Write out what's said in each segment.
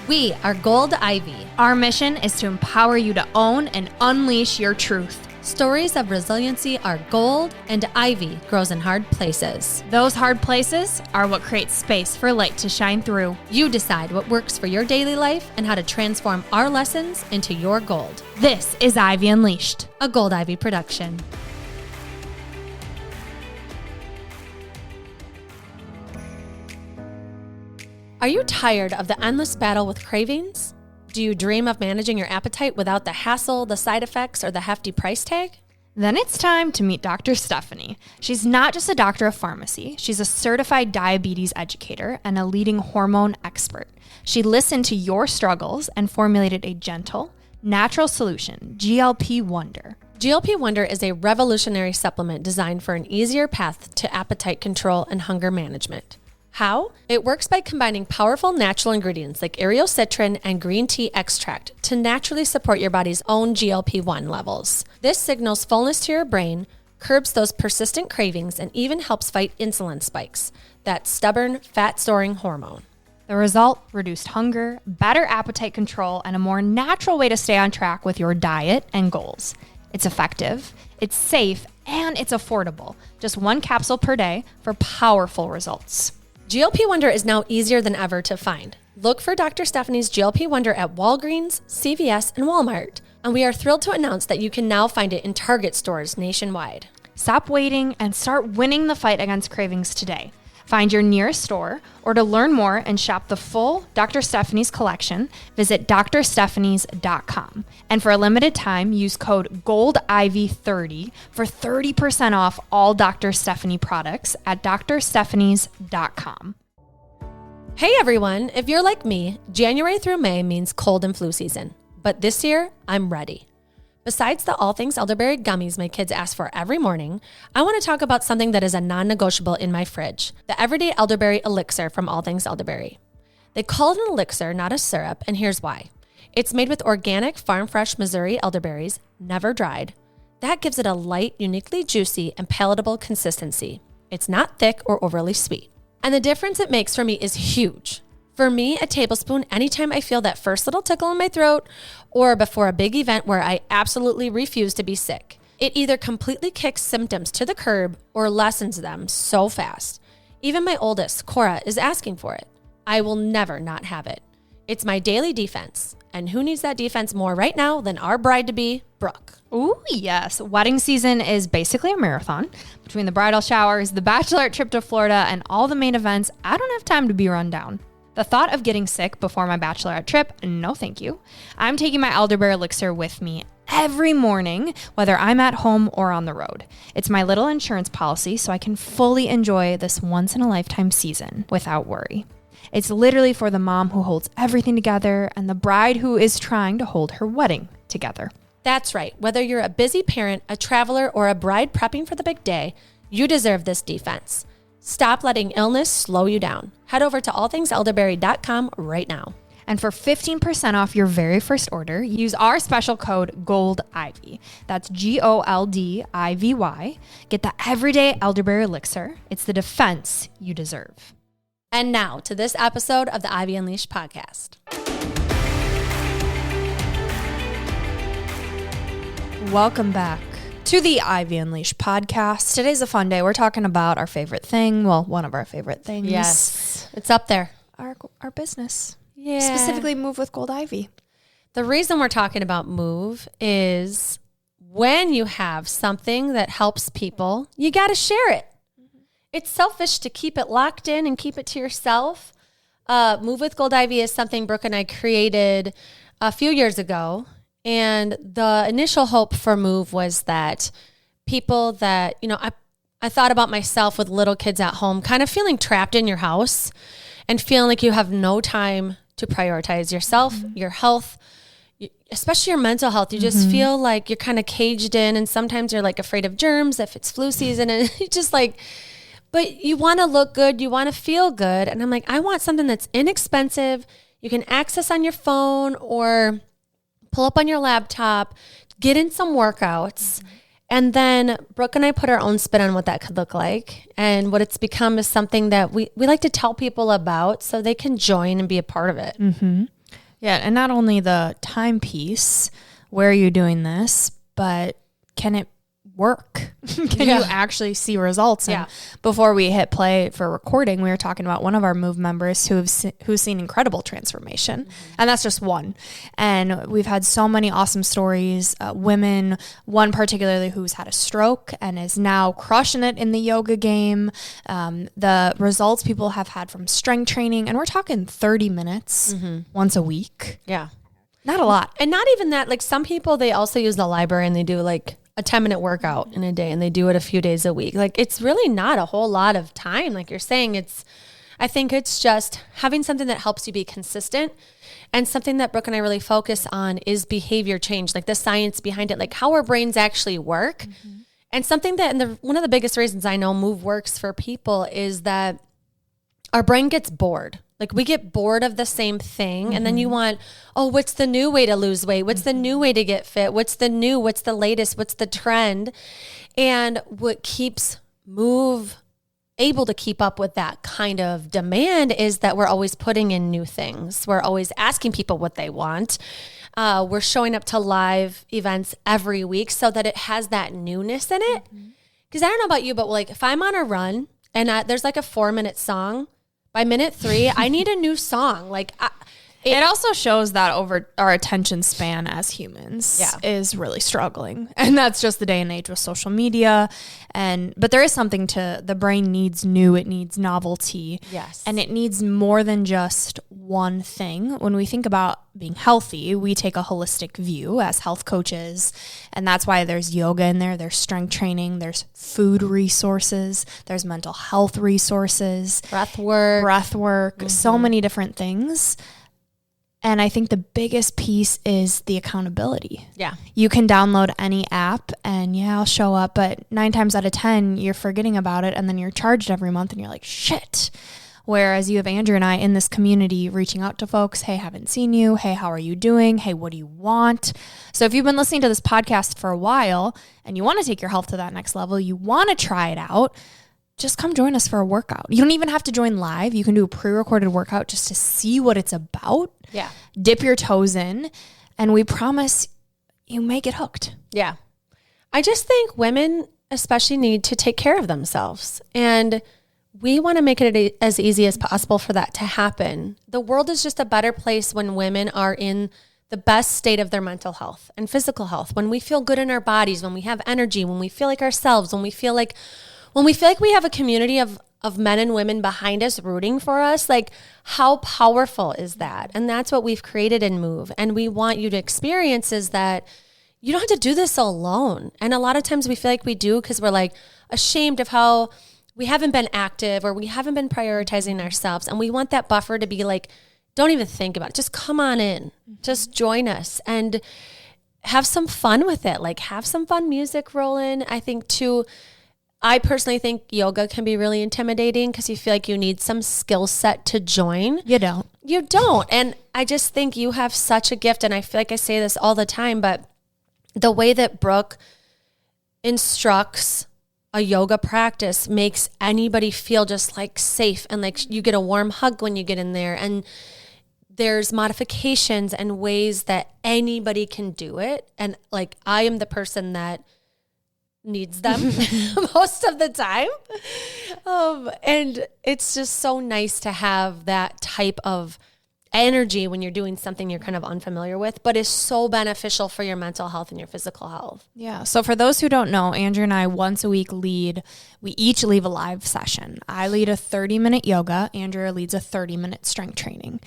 We are Gold Ivy. Our mission is to empower you to own and unleash your truth. Stories of resiliency are gold, and ivy grows in hard places. Those hard places are what creates space for light to shine through. You decide what works for your daily life and how to transform our lessons into your gold. This is Ivy Unleashed, a Gold Ivy production. Are you tired of the endless battle with cravings? Do you dream of managing your appetite without the hassle, the side effects, or the hefty price tag? Then it's time to meet Dr. Stephanie. She's not just a doctor of pharmacy. She's a certified diabetes educator and a leading hormone expert. She listened to your struggles and formulated a gentle, natural solution, GLP Wonder. GLP Wonder is a revolutionary supplement designed for an easier path to appetite control and hunger management. How? It works by combining powerful natural ingredients like areocitrin and green tea extract to naturally support your body's own GLP-1 levels. This signals fullness to your brain, curbs those persistent cravings, and even helps fight insulin spikes, that stubborn, fat-storing hormone. The result? Reduced hunger, better appetite control, and a more natural way to stay on track with your diet and goals. It's effective, it's safe, and it's affordable. Just one capsule per day for powerful results. GLP Wonder is now easier than ever to find. Look for Dr. Stephanie's GLP Wonder at Walgreens, CVS, and Walmart. And we are thrilled to announce that you can now find it in Target stores nationwide. Stop waiting and start winning the fight against cravings today. Find your nearest store, or to learn more and shop the full Dr. Stephanie's collection, visit drstephanies.com. And for a limited time, use code GOLDIVY30 for 30% off all Dr. Stephanie products at drstephanies.com. Hey everyone, if you're like me, January through May means cold and flu season. But this year, I'm ready. Besides the all things elderberry gummies my kids ask for every morning, I want to talk about something that is a non-negotiable in my fridge, the everyday elderberry elixir from All Things Elderberry. They call it an elixir, not a syrup, and here's why. It's made with organic, farm-fresh Missouri elderberries, never dried. That gives it a light, uniquely juicy, and palatable consistency. It's not thick or overly sweet. And the difference it makes for me is huge. For me, a tablespoon anytime I feel that first little tickle in my throat or before a big event where I absolutely refuse to be sick. It either completely kicks symptoms to the curb or lessens them so fast. Even my oldest, Cora, is asking for it. I will never not have it. It's my daily defense. And who needs that defense more right now than our bride-to-be, Brooke? Ooh, yes. Wedding season is basically a marathon. Between the bridal showers, the bachelorette trip to Florida, and all the main events, I don't have time to be run down. The thought of getting sick before my bachelorette trip, no thank you. I'm taking my elderberry elixir with me every morning, whether I'm at home or on the road. It's my little insurance policy, so I can fully enjoy this once-in-a-lifetime season without worry. It's literally for the mom who holds everything together and the bride who is trying to hold her wedding together. That's right. Whether you're a busy parent, a traveler, or a bride prepping for the big day, you deserve this defense. Stop letting illness slow you down. Head over to allthingselderberry.com right now. And for 15% off your very first order, use our special code GOLDIVY. That's GOLDIVY. Get the everyday elderberry elixir. It's the defense you deserve. And now to this episode of the Ivy Unleashed podcast. Welcome back to the Ivy Unleashed podcast. Today's a fun day. We're talking about our favorite thing. Well, one of our favorite things. Yes, it's up there. Our business. Yeah. Specifically Move with Gold Ivy. The reason we're talking about Move is when you have something that helps people, you got to share it. Mm-hmm. It's selfish to keep it locked in and keep it to yourself. Move with Gold Ivy is something Brooke and I created a few years ago. And the initial hope for Move was that people that, I thought about myself with little kids at home, kind of feeling trapped in your house and feeling like you have no time to prioritize yourself, your health, especially your mental health. You just feel like you're kind of caged in, and sometimes you're like afraid of germs if it's flu season, and you just like, but you want to look good, you want to feel good. And I'm like, I want something that's inexpensive, you can access on your phone or pull up on your laptop, get in some workouts. And then Brooke and I put our own spin on what that could look like. And what it's become is something that we like to tell people about so they can join and be a part of it. Mm-hmm. Yeah. And not only the timepiece, where are you doing this, but can it work? Can you actually see results? And before we hit play for recording, we were talking about one of our Move members who's seen incredible transformation. And that's just one. And we've had so many awesome stories, women, one particularly who's had a stroke and is now crushing it in the yoga game. The results people have had from strength training, and we're talking 30 minutes once a week. Yeah. Not a lot. And not even that, like some people, they also use the library and they do like a 10-minute workout in a day, and they do it a few days a week. Like it's really not a whole lot of time. Like you're saying, I think it's just having something that helps you be consistent, and something that Brooke and I really focus on is behavior change, like the science behind it, like how our brains actually work. And something that, one of the biggest reasons I know Move works for people is that our brain gets bored. Like we get bored of the same thing, and then you want, what's the new way to lose weight? What's the new way to get fit? What's the latest? What's the trend? And what keeps Move able to keep up with that kind of demand is that we're always putting in new things. We're always asking people what they want. We're showing up to live events every week so that it has that newness in it. Because I don't know about you, but like if I'm on a run and there's like a 4-minute song, by minute 3, I need a new song. Like it also shows that over our attention span as humans is really struggling. And that's just the day and age with social media. But there is something to the brain needs new, it needs novelty. Yes. And it needs more than just one thing. When we think about being healthy, we take a holistic view as health coaches. And that's why there's yoga in there, there's strength training, there's food resources, there's mental health resources, breath work, so many different things. And I think the biggest piece is the accountability. Yeah. You can download any app and I'll show up, but 9 times out of 10, you're forgetting about it. And then you're charged every month and you're like, shit. Whereas you have Andrew and I in this community reaching out to folks. Hey, haven't seen you. Hey, how are you doing? Hey, what do you want? So if you've been listening to this podcast for a while and you want to take your health to that next level, you want to try it out, just come join us for a workout. You don't even have to join live. You can do a pre-recorded workout just to see what it's about. Yeah. Dip your toes in, and we promise you may get hooked. Yeah. I just think women especially need to take care of themselves, and we want to make it as easy as possible for that to happen. The world is just a better place when women are in the best state of their mental health and physical health, when we feel good in our bodies, when we have energy, when we feel like ourselves, when we feel like we have a community of men and women behind us rooting for us. Like, how powerful is that? And that's what we've created in Move. And we want you to experience is that you don't have to do this alone. And a lot of times we feel like we do because we're like ashamed of how we haven't been active or we haven't been prioritizing ourselves. And we want that buffer to be like, don't even think about it. Just come on in. Just join us and have some fun with it. Like, have some fun music rolling. I personally think yoga can be really intimidating because you feel like you need some skill set to join. You don't. And I just think you have such a gift. And I feel like I say this all the time, but the way that Brooke instructs a yoga practice makes anybody feel just like safe. And like you get a warm hug when you get in there. And there's modifications and ways that anybody can do it. And like, I am the person that needs them most of the time. And it's just so nice to have that type of energy when you're doing something you're kind of unfamiliar with, but is so beneficial for your mental health and your physical health. Yeah. So for those who don't know, Andrew and I once a week we each lead a live session. I lead a 30-minute yoga. Andrew leads a 30-minute strength training.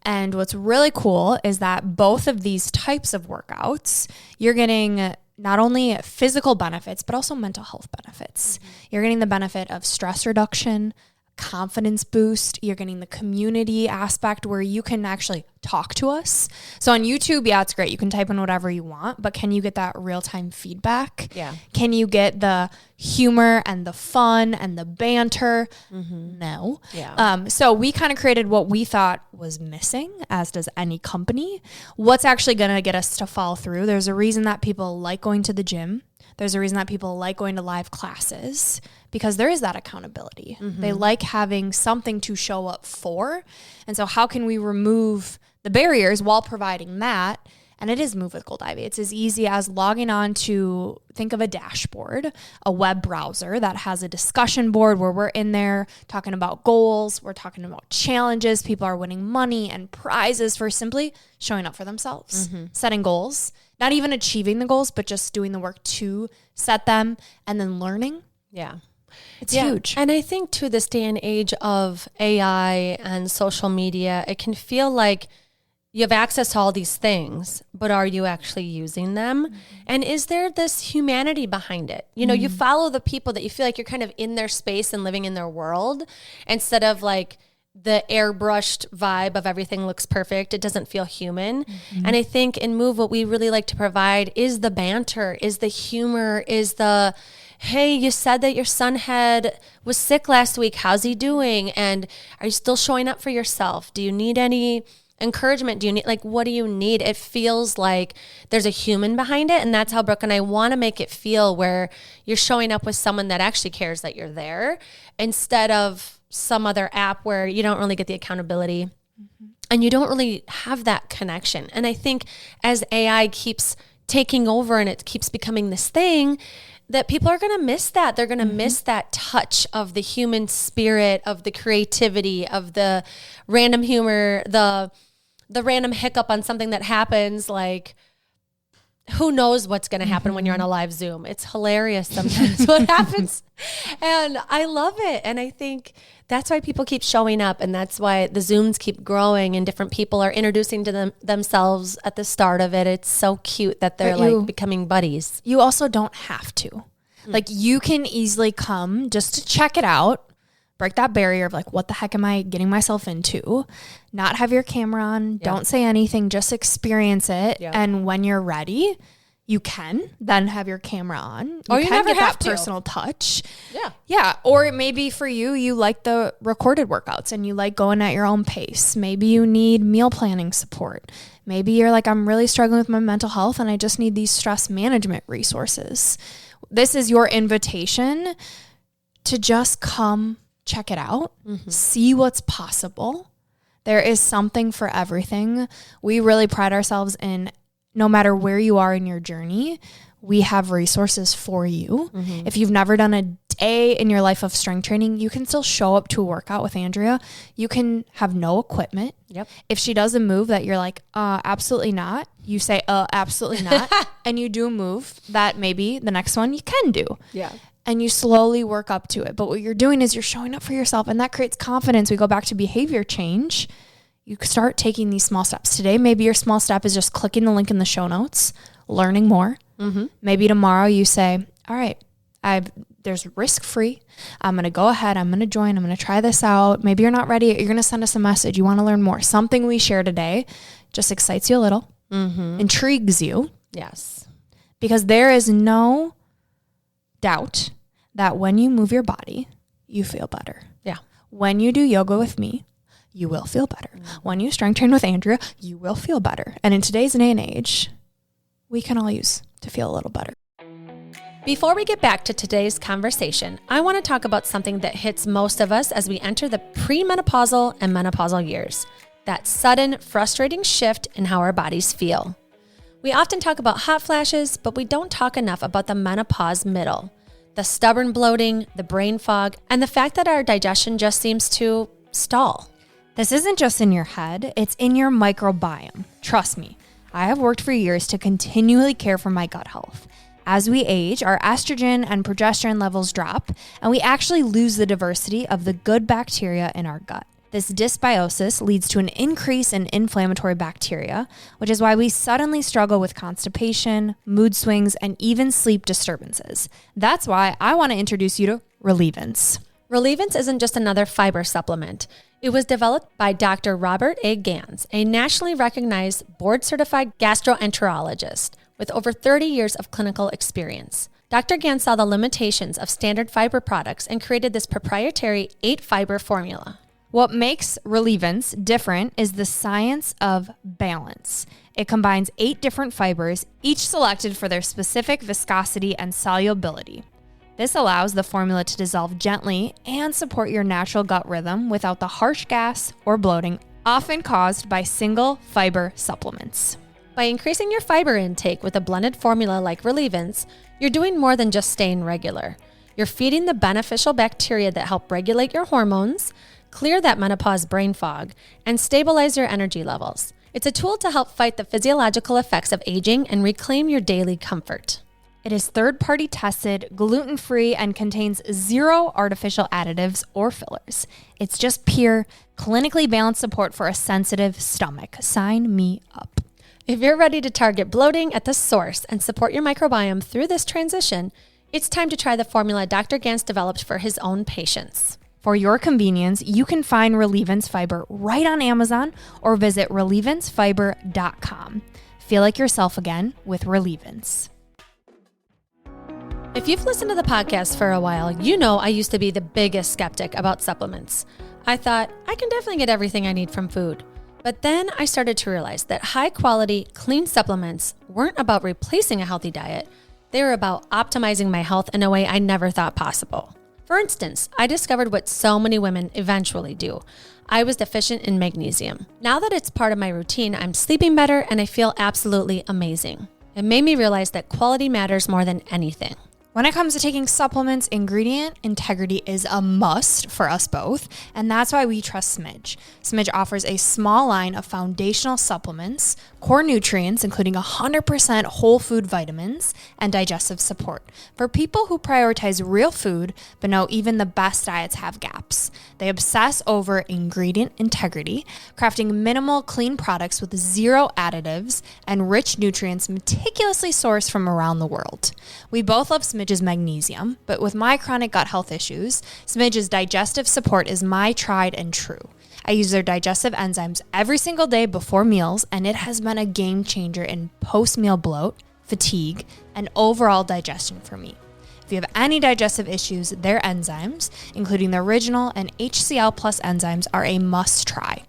And what's really cool is that both of these types of workouts, you're getting not only physical benefits, but also mental health benefits. You're getting the benefit of stress reduction, confidence boost. You're getting the community aspect where you can actually talk to us. So on YouTube, yeah, it's great. You can type in whatever you want, but can you get that real-time feedback? Yeah. Can you get the humor and the fun and the banter? No. Yeah. So we kind of created what we thought was missing, as does any company. What's actually going to get us to follow through? There's a reason that people like going to the gym. There's a reason that people like going to live classes, because there is that accountability. They like having something to show up for. And so how can we remove the barriers while providing that. And it is Move with Gold Ivy. It's as easy as logging on to, think of a dashboard, a web browser that has a discussion board where we're in there talking about goals. We're talking about challenges. People are winning money and prizes for simply showing up for themselves, setting goals, not even achieving the goals, but just doing the work to set them and then learning. Yeah. It's huge. And I think to this day and age of AI and social media, it can feel like you have access to all these things, but are you actually using them? And is there this humanity behind it? You know, you follow the people that you feel like you're kind of in their space and living in their world instead of like the airbrushed vibe of everything looks perfect. It doesn't feel human. And I think in Move, what we really like to provide is the banter, is the humor, is the, hey, you said that your son was sick last week. How's he doing? And are you still showing up for yourself? Do you need any encouragement? Do you need, like, what do you need? It feels like there's a human behind it. And that's how Brooke and I want to make it feel, where you're showing up with someone that actually cares that you're there, instead of some other app where you don't really get the accountability and you don't really have that connection. And I think as AI keeps taking over and it keeps becoming this thing, that people are going to miss that. They're going to miss that touch of the human spirit, of the creativity, of the random humor, the random hiccup on something that happens. Like, who knows what's going to happen when you're on a live Zoom? It's hilarious sometimes what happens. And I love it. And I think that's why people keep showing up. And that's why the Zooms keep growing and different people are introducing to themselves at the start of it. It's so cute that they're like becoming buddies. You also don't have to. Like, you can easily come just to check it out, break that barrier of like, what the heck am I getting myself into? Not have your camera on, don't say anything, just experience it. And when you're ready, you can then have your camera on. Or you can never get have that to. personal touch. Yeah. Or maybe for you like the recorded workouts and you like going at your own pace. Maybe you need meal planning support. Maybe you're like, I'm really struggling with my mental health and I just need these stress management resources. This is your invitation to just come check it out, see what's possible. There is something for everything. We really pride ourselves in, no matter where you are in your journey, we have resources for you. If you've never done a day in your life of strength training, you can still show up to a workout with Andrea. You can have no equipment. If she does a move that you're like, absolutely not, you say, absolutely not. And you do a move that maybe the next one you can do. And you slowly work up to it. But what you're doing is you're showing up for yourself, and that creates confidence. We go back to behavior change. You start taking these small steps. Today, maybe your small step is just clicking the link in the show notes, learning more. Maybe tomorrow you say, all right, there's risk-free. I'm going to go ahead. I'm going to join. I'm going to try this out. Maybe you're not ready. You're going to send us a message. You want to learn more. Something we share today just excites you a little, intrigues you. Yes. Because there is no doubt that when you move your body, you feel better. When you do yoga with me, you will feel better. When you strength train with Andrea, you will feel better. And in today's day and age, we can all use to feel a little better. Before we get back to today's conversation, I want to talk about something that hits most of us as we enter the premenopausal and menopausal years. That sudden, frustrating shift in how our bodies feel. We often talk about hot flashes, but we don't talk enough about the menopause middle. The stubborn bloating, the brain fog, and the fact that our digestion just seems to stall. This isn't just in your head, it's in your microbiome. Trust me, I have worked for years to continually care for my gut health. As we age, our estrogen and progesterone levels drop, and we actually lose the diversity of the good bacteria in our gut. This dysbiosis leads to an increase in inflammatory bacteria, which is why we suddenly struggle with constipation, mood swings, and even sleep disturbances. That's why I want to introduce you to Relievance. Relievance isn't just another fiber supplement. It was developed by Dr. Robert A. Gans, a nationally recognized board-certified gastroenterologist with over 30 years of clinical experience. Dr. Gans saw the limitations of standard fiber products and created this proprietary 8-fiber formula. What makes Relievance different is the science of balance. It combines 8 different fibers, each selected for their specific viscosity and solubility. This allows the formula to dissolve gently and support your natural gut rhythm without the harsh gas or bloating often caused by single fiber supplements. By increasing your fiber intake with a blended formula like Relievance, you're doing more than just staying regular. You're feeding the beneficial bacteria that help regulate your hormones, clear that menopause brain fog, and stabilize your energy levels. It's a tool to help fight the physiological effects of aging and reclaim your daily comfort. It is third-party tested, gluten-free, and contains 0 artificial additives or fillers. It's just pure, clinically balanced support for a sensitive stomach. Sign me up. If you're ready to target bloating at the source and support your microbiome through this transition, it's time to try the formula Dr. Gans developed for his own patients. For your convenience, you can find Relievance Fiber right on Amazon or visit RelievanceFiber.com. Feel like yourself again with Relievance. If you've listened to the podcast for a while, you know I used to be the biggest skeptic about supplements. I thought, I can definitely get everything I need from food. But then I started to realize that high-quality, clean supplements weren't about replacing a healthy diet. They were about optimizing my health in a way I never thought possible. For instance, I discovered what so many women eventually do. I was deficient in magnesium. Now that it's part of my routine, I'm sleeping better and I feel absolutely amazing. It made me realize that quality matters more than anything. When it comes to taking supplements, ingredient integrity is a must for us both, and that's why we trust Smidge. Smidge offers a small line of foundational supplements, core nutrients, including 100% whole food vitamins, and digestive support for people who prioritize real food but know even the best diets have gaps. They obsess over ingredient integrity, crafting minimal, clean products with 0 additives and rich nutrients meticulously sourced from around the world. We both love Smidge's magnesium, but with my chronic gut health issues, Smidge's digestive support is my tried and true. I use their digestive enzymes every single day before meals, and it has been a game changer in post-meal bloat, fatigue, and overall digestion for me. If you have any digestive issues, their enzymes, including the original and HCl plus enzymes, are a must try.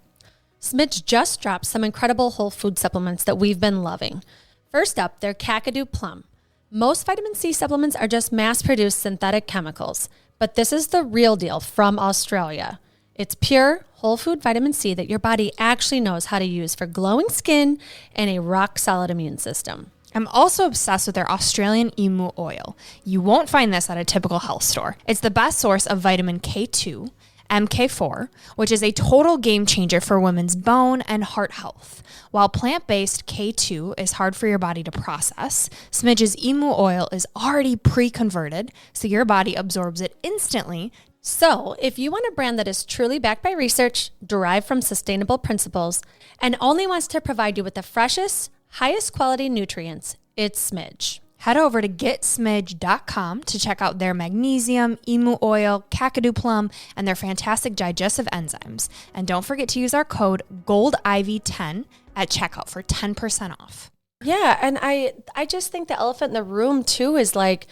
Smidge just dropped some incredible whole food supplements that we've been loving. First up, their Kakadu Plum. Most vitamin C supplements are just mass-produced synthetic chemicals, but this is the real deal from Australia. It's pure, whole food vitamin C that your body actually knows how to use for glowing skin and a rock-solid immune system. I'm also obsessed with their Australian emu oil. You won't find this at a typical health store. It's the best source of vitamin K2, MK4, which is a total game changer for women's bone and heart health. While plant-based K2 is hard for your body to process, Smidge's emu oil is already pre-converted, so your body absorbs it instantly. So, if you want a brand that is truly backed by research, derived from sustainable principles, and only wants to provide you with the freshest, highest quality nutrients, it's Smidge. Head over to getsmidge.com to check out their magnesium, emu oil, Kakadu Plum, and their fantastic digestive enzymes. And don't forget to use our code GOLDIVY10 at checkout for 10% off. Yeah, and I just think the elephant in the room too is like,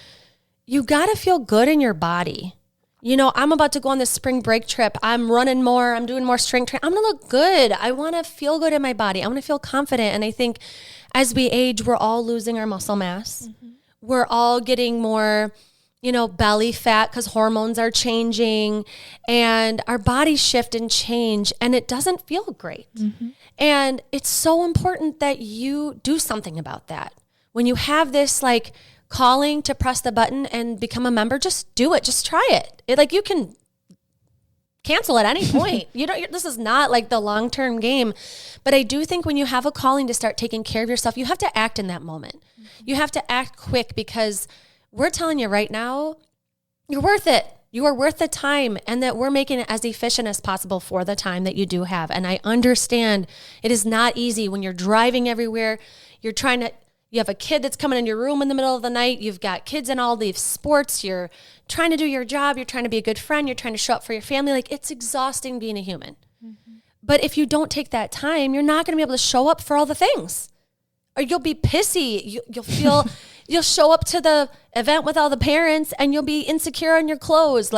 you got to feel good in your body. You know, I'm about to go on this spring break trip. I'm running more. I'm doing more strength training. I'm going to look good. I want to feel good in my body. I want to feel confident. And I think as we age, we're all losing our muscle mass. Mm-hmm. We're all getting more, belly fat because hormones are changing and our bodies shift and change and it doesn't feel great. Mm-hmm. And it's so important that you do something about that. When you have this calling to press the button and become a member, just do it. Just try it. You can cancel at any point. This is not the long-term game. But I do think when you have a calling to start taking care of yourself, you have to act in that moment. Mm-hmm. You have to act quick because we're telling you right now, you're worth it. You are worth the time and that we're making it as efficient as possible for the time that you do have. And I understand it is not easy when you're driving everywhere. You have a kid that's coming in your room in the middle of the night. You've got kids in all these sports. You're trying to do your job. You're trying to be a good friend. You're trying to show up for your family. It's exhausting being a human. Mm-hmm. But if you don't take that time, you're not going to be able to show up for all the things. Or you'll be pissy. You'll feel, you'll show up to the event with all the parents and you'll be insecure in your clothes.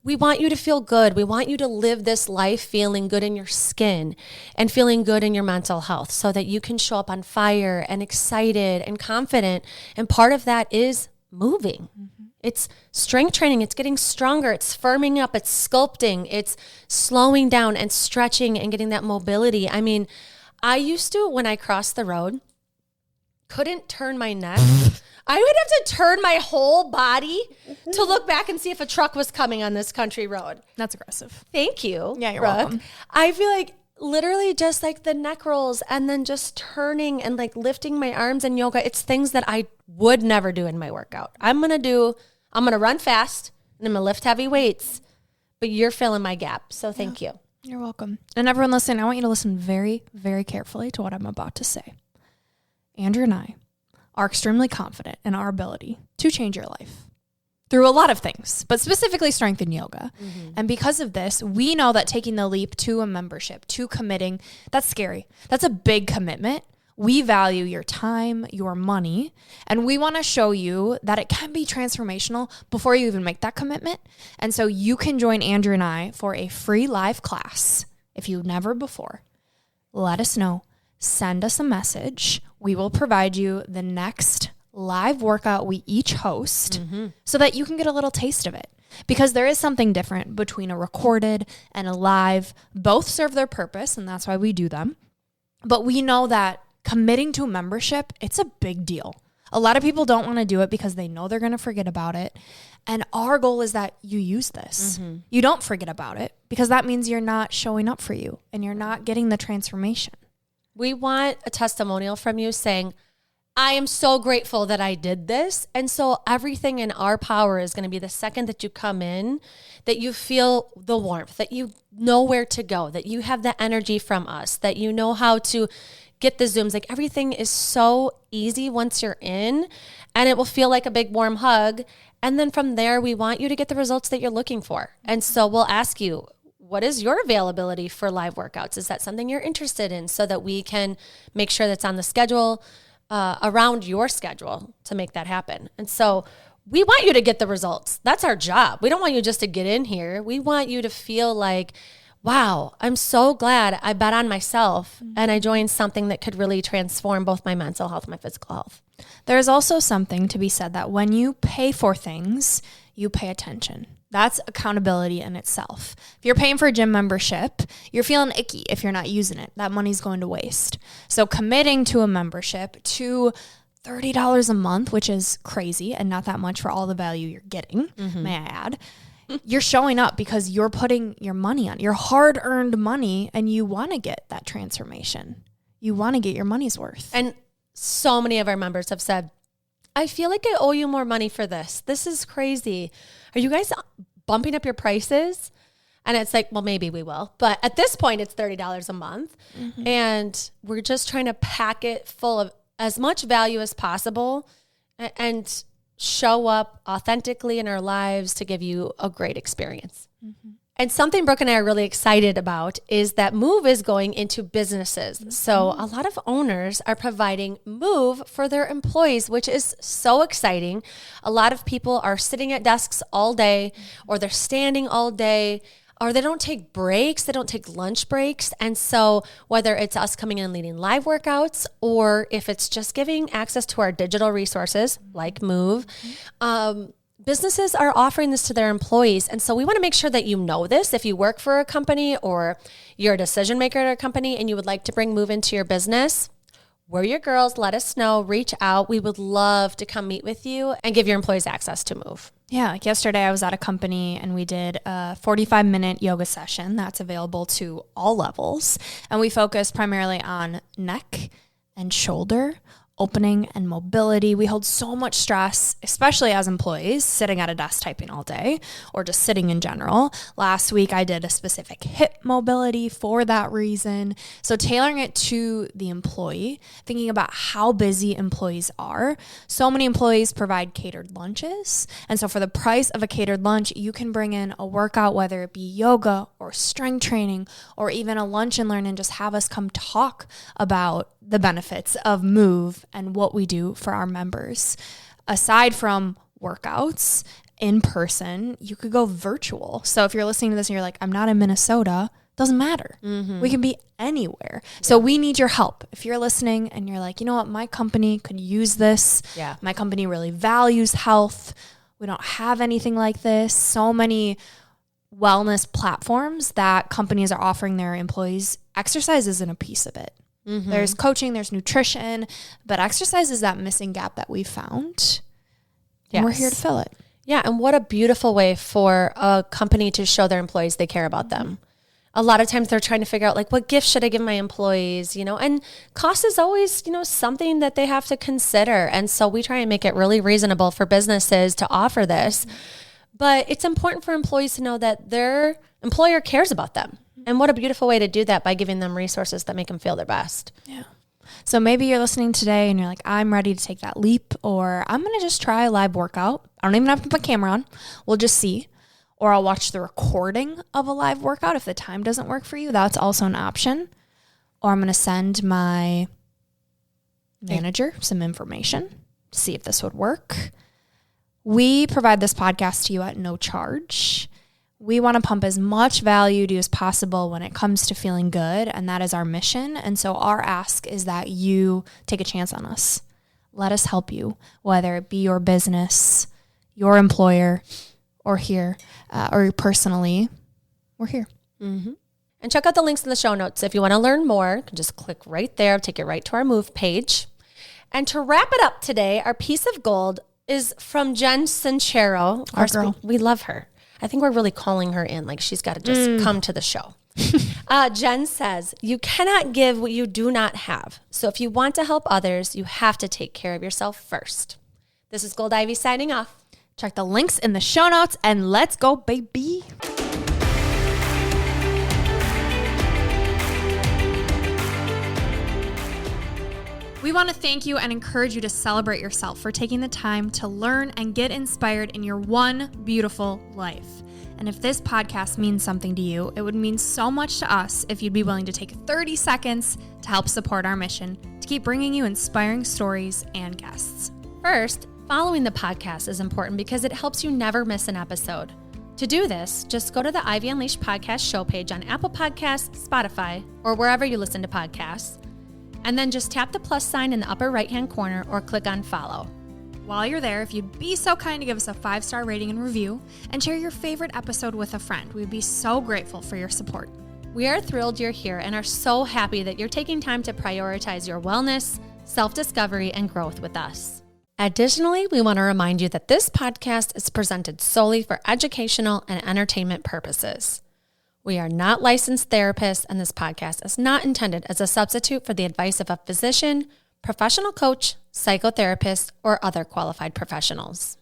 We want you to feel good. We want you to live this life feeling good in your skin and feeling good in your mental health so that you can show up on fire and excited and confident. And part of that is moving. Mm-hmm. It's strength training. It's getting stronger. It's firming up. It's sculpting. It's slowing down and stretching and getting that mobility. I mean, I used to, when I crossed the road, couldn't turn my neck. I would have to turn my whole body to look back and see if a truck was coming on this country road. That's aggressive. Thank you. Yeah, you're Brooke. welcome. I feel like literally just like the neck rolls and then just turning and like lifting my arms in yoga. It's things that I would never do in my workout. I'm going to run fast and I'm going to lift heavy weights, but you're filling my gap. So thank you. You're welcome. And everyone listening, I want you to listen very, very carefully to what I'm about to say. Andrew and I are extremely confident in our ability to change your life through a lot of things, but specifically strength and yoga. Mm-hmm. And because of this, we know that taking the leap to a membership, to committing, that's scary. That's a big commitment. We value your time, your money, and we want to show you that it can be transformational before you even make that commitment. And so you can join Andrew and I for a free live class if you've never before. Let us know. Send us a message. We will provide you the next live workout we each host so that you can get a little taste of it. Because there is something different between a recorded and a live. Both serve their purpose, and that's why we do them. But we know that committing to a membership, it's a big deal. A lot of people don't want to do it because they know they're going to forget about it. And our goal is that you use this. Mm-hmm. You don't forget about it because that means you're not showing up for you and you're not getting the transformation. We want a testimonial from you saying, I am so grateful that I did this. And so everything in our power is going to be the second that you come in, that you feel the warmth, that you know where to go, that you have the energy from us, that you know how to get the Zooms. Like everything is so easy once you're in, and it will feel like a big warm hug. And then from there, we want you to get the results that you're looking for. And so we'll ask you, what is your availability for live workouts? Is that something you're interested in so that we can make sure that's on the schedule, around your schedule to make that happen? And so we want you to get the results. That's our job. We don't want you just to get in here. We want you to feel like, wow, I'm so glad I bet on myself and I joined something that could really transform both my mental health and my physical health. There's also something to be said that when you pay for things, you pay attention. That's accountability in itself. If you're paying for a gym membership, you're feeling icky if you're not using it. That money's going to waste. So committing to a membership to $30 a month, which is crazy and not that much for all the value you're getting, may I add, you're showing up because you're putting your money on, your hard-earned money, and you want to get that transformation. You want to get your money's worth. And so many of our members have said, I feel like I owe you more money for this. This is crazy. Are you guys bumping up your prices? And it's like, well, maybe we will. But at this point, it's $30 a month. Mm-hmm. And we're just trying to pack it full of as much value as possible and show up authentically in our lives to give you a great experience. Mm-hmm. And something Brooke and I are really excited about is that Move is going into businesses. Mm-hmm. So a lot of owners are providing Move for their employees, which is so exciting. A lot of people are sitting at desks all day, or they're standing all day, or they don't take breaks, they don't take lunch breaks. And so whether it's us coming in and leading live workouts, or if it's just giving access to our digital resources like Move, businesses are offering this to their employees. And so we want to make sure that you know this. If you work for a company or you're a decision maker at a company and you would like to bring Move into your business, we're your girls. Let us know. Reach out. We would love to come meet with you and give your employees access to Move. Yeah, like yesterday I was at a company and we did a 45-minute yoga session that's available to all levels. And we focused primarily on neck and shoulder opening and mobility. We hold so much stress, especially as employees, sitting at a desk typing all day or just sitting in general. Last week, I did a specific hip mobility for that reason. So tailoring it to the employee, thinking about how busy employees are. So many employees provide catered lunches. And so for the price of a catered lunch, you can bring in a workout, whether it be yoga or strength training, or even a lunch and learn, and just have us come talk about the benefits of Move and what we do for our members. Aside from workouts in person, you could go virtual. So if you're listening to this and you're like, I'm not in Minnesota, doesn't matter. Mm-hmm. We can be anywhere. Yeah. So we need your help. If you're listening and you're like, you know what, my company could use this. Yeah. My company really values health. We don't have anything like this. So many wellness platforms that companies are offering their employees. Exercise isn't a piece of it. Mm-hmm. There's coaching, there's nutrition, but exercise is that missing gap that we found. Yes. And we're here to fill it. Yeah, and what a beautiful way for a company to show their employees they care about them. A lot of times they're trying to figure out, like, what gift should I give my employees, and cost is always, something that they have to consider. And so we try and make it really reasonable for businesses to offer this. But it's important for employees to know that their employer cares about them. And what a beautiful way to do that by giving them resources that make them feel their best. Yeah. So maybe you're listening today and you're like, I'm ready to take that leap, or I'm going to just try a live workout. I don't even have to put my camera on. We'll just see. Or I'll watch the recording of a live workout. If the time doesn't work for you, that's also an option. Or I'm going to send my manager some information to see if this would work. We provide this podcast to you at no charge. We want to pump as much value to you as possible when it comes to feeling good, and that is our mission. And so our ask is that you take a chance on us. Let us help you, whether it be your business, your employer, or here, or personally, we're here. Mm-hmm. And check out the links in the show notes. If you want to learn more, you can just click right there, take you right to our Move page. And to wrap it up today, our piece of gold is from Jen Sincero. Of course, we love her. I think we're really calling her in, like she's got to just come to the show. Jen says, you cannot give what you do not have. So if you want to help others, you have to take care of yourself first. This is Gold Ivy signing off. Check the links in the show notes and let's go, baby. We want to thank you and encourage you to celebrate yourself for taking the time to learn and get inspired in your one beautiful life. And if this podcast means something to you, it would mean so much to us if you'd be willing to take 30 seconds to help support our mission to keep bringing you inspiring stories and guests. First, following the podcast is important because it helps you never miss an episode. To do this, just go to the Ivy Unleashed podcast show page on Apple Podcasts, Spotify, or wherever you listen to podcasts. And then just tap the plus sign in the upper right-hand corner or click on follow. While you're there, if you'd be so kind to give us a 5-star rating and review and share your favorite episode with a friend, we'd be so grateful for your support. We are thrilled you're here and are so happy that you're taking time to prioritize your wellness, self-discovery, and growth with us. Additionally, we want to remind you that this podcast is presented solely for educational and entertainment purposes. We are not licensed therapists, and this podcast is not intended as a substitute for the advice of a physician, professional coach, psychotherapist, or other qualified professionals.